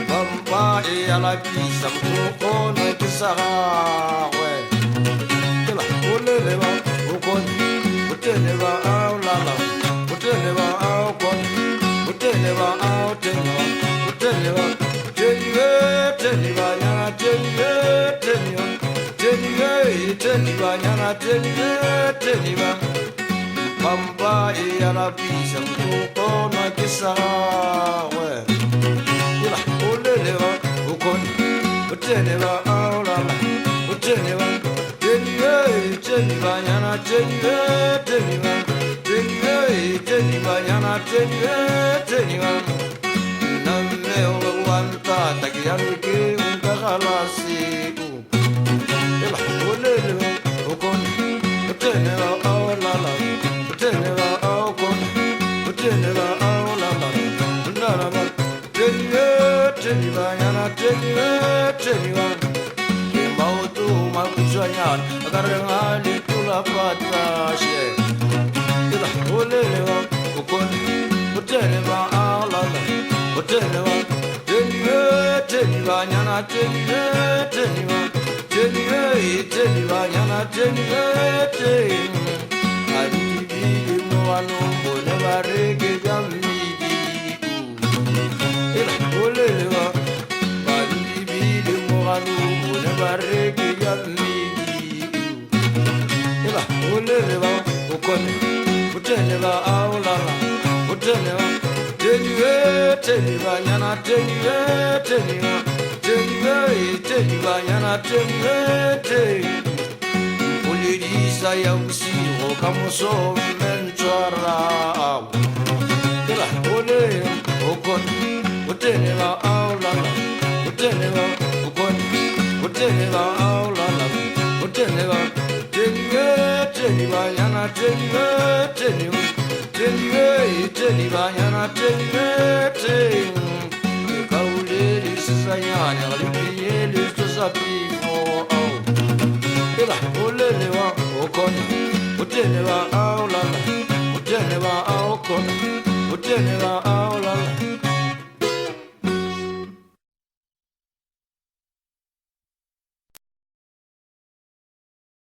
Bamba e ala pisa mko na kisara we kila olele ba ukon utele ba aulala utele ba aukon utele ba autenyo utele ba tele ba yana tele ba yana tele ba Bamba e ala pisa mko na kisara we kila olele ba ukon utele ba aulala utele ba tele ba yana tele ba yana tele ba namme o wanta takiyan ke unka khalasi ela olele ba ukon utele ba aulala utele ba aukon utele ba aulala ndara ba tele ba yana tele ba Mautu makusanyan akarengali tula patashe ila olelewa ukon utelewa alala utelewa teliwa nyana teliwa nyana adibi mwanu bone barege jamidi ila olelewa adibi mwanu bareke yamidi ila olelewa ukone utelewa aulala utelewa teliwa nyana teliwa nyana ulirisa ya usiro kamuso menchara ila olelewa ukone utelewa aulala utelewa ukone utelewa aulala utelewa teliwa yana teliwa yana kauleli sisanyanya galipiyeli tosapifo ila olelewa ukone utelewa aulala utelewa aukone utelewa aulala